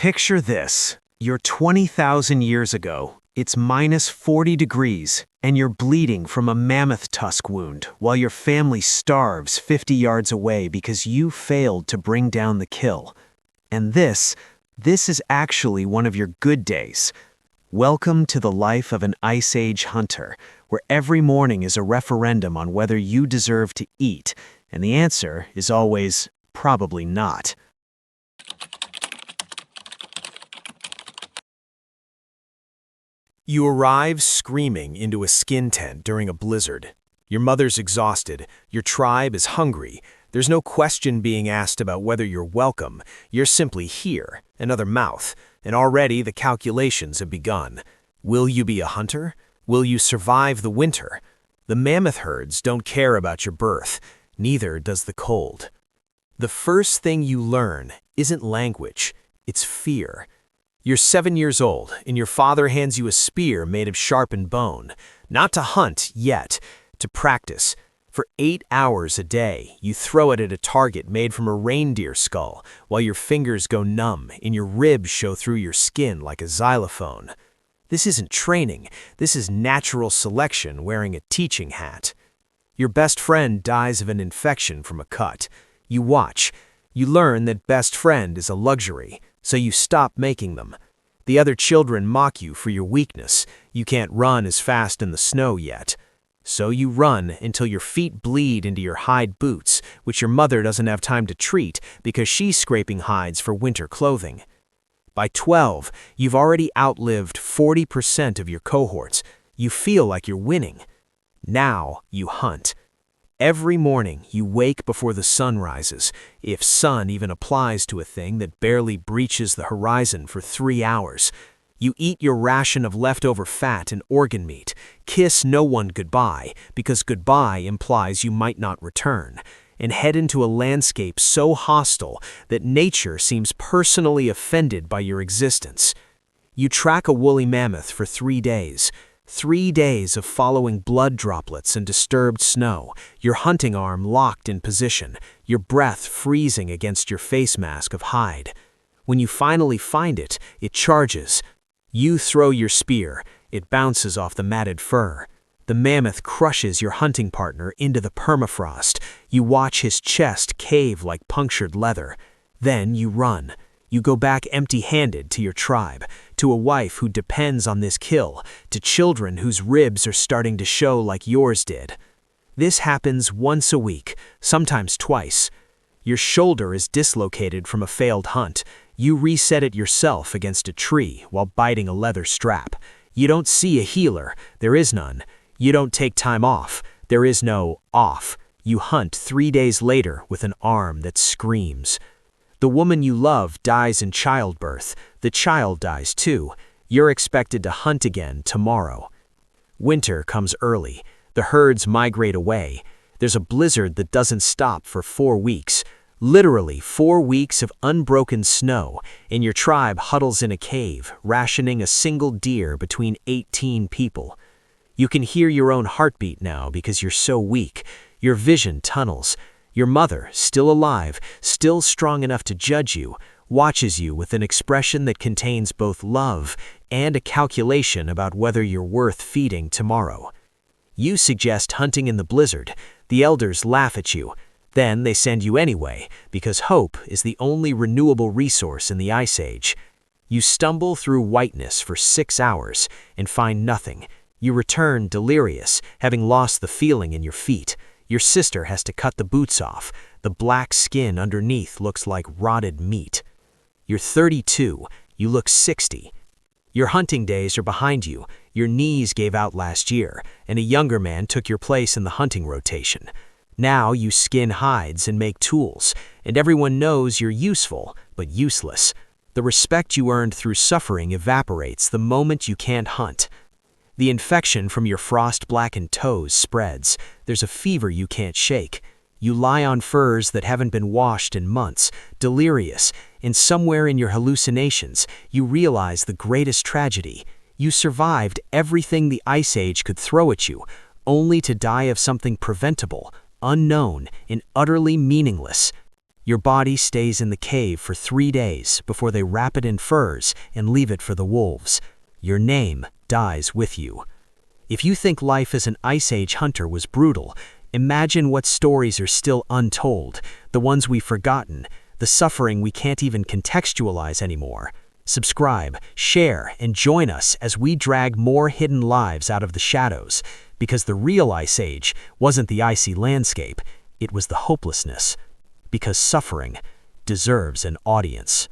Picture this. You're 20,000 years ago. It's minus 40 degrees, and you're bleeding from a mammoth tusk wound while your family starves 50 yards away because you failed to bring down the kill. And this is actually one of your good days. Welcome to the life of an Ice Age hunter, where every morning is a referendum on whether you deserve to eat, and the answer is always probably not. You arrive screaming into a skin tent during a blizzard. Your mother's exhausted, your tribe is hungry. There's no question being asked about whether you're welcome. You're simply here, another mouth, and already the calculations have begun. Will you be a hunter? Will you survive the winter? The mammoth herds don't care about your birth, neither does the cold. The first thing you learn isn't language, it's fear. You're 7 years old, and your father hands you a spear made of sharpened bone. Not to hunt yet, to practice. For 8 hours a day, you throw it at a target made from a reindeer skull, while your fingers go numb and your ribs show through your skin like a xylophone. This isn't training, this is natural selection wearing a teaching hat. Your best friend dies of an infection from a cut. You watch. You learn that best friend is a luxury, so you stop making them. The other children mock you for your weakness. You can't run as fast in the snow yet. So you run until your feet bleed into your hide boots, which your mother doesn't have time to treat because she's scraping hides for winter clothing. By 12, you've already outlived 40% of your cohorts. You feel like you're winning. Now you hunt. Every morning, you wake before the sun rises, if sun even applies to a thing that barely breaches the horizon for 3 hours. You eat your ration of leftover fat and organ meat, kiss no one goodbye, because goodbye implies you might not return, and head into a landscape so hostile that nature seems personally offended by your existence. You track a woolly mammoth for 3 days. 3 days of following blood droplets and disturbed snow, your hunting arm locked in position, your breath freezing against your face mask of hide. When you finally find it, it charges. You throw your spear, it bounces off the matted fur. The mammoth crushes your hunting partner into the permafrost. You watch his chest cave like punctured leather. Then you run. You go back empty-handed to your tribe, to a wife who depends on this kill, to children whose ribs are starting to show like yours did. This happens once a week, sometimes twice. Your shoulder is dislocated from a failed hunt. You reset it yourself against a tree while biting a leather strap. You don't see a healer, there is none. You don't take time off, there is no off. You hunt 3 days later with an arm that screams. The woman you love dies in childbirth. The child dies too. You're expected to hunt again tomorrow. Winter comes early. The herds migrate away. There's a blizzard that doesn't stop for 4 weeks. Literally 4 weeks of unbroken snow, and your tribe huddles in a cave, rationing a single deer between 18 people. You can hear your own heartbeat now because you're so weak. Your vision tunnels. Your mother, still alive, still strong enough to judge you, watches you with an expression that contains both love and a calculation about whether you're worth feeding tomorrow. You suggest hunting in the blizzard. The elders laugh at you. Then they send you anyway, because hope is the only renewable resource in the Ice Age. You stumble through whiteness for 6 hours and find nothing. You return delirious, having lost the feeling in your feet. Your sister has to cut the boots off. The black skin underneath looks like rotted meat. You're 32. You look 60. Your hunting days are behind you. Your knees gave out last year, and a younger man took your place in the hunting rotation. Now you skin hides and make tools, and everyone knows you're useful, but useless. The respect you earned through suffering evaporates the moment you can't hunt. The infection from your frost-blackened toes spreads. There's a fever you can't shake. You lie on furs that haven't been washed in months, delirious, and somewhere in your hallucinations, you realize the greatest tragedy. You survived everything the Ice Age could throw at you, only to die of something preventable, unknown, and utterly meaningless. Your body stays in the cave for 3 days before they wrap it in furs and leave it for the wolves. Your name dies with you. If you think life as an Ice Age hunter was brutal, imagine what stories are still untold, the ones we've forgotten, the suffering we can't even contextualize anymore. Subscribe, share, and join us as we drag more hidden lives out of the shadows, because the real Ice Age wasn't the icy landscape, it was the hopelessness. Because suffering deserves an audience.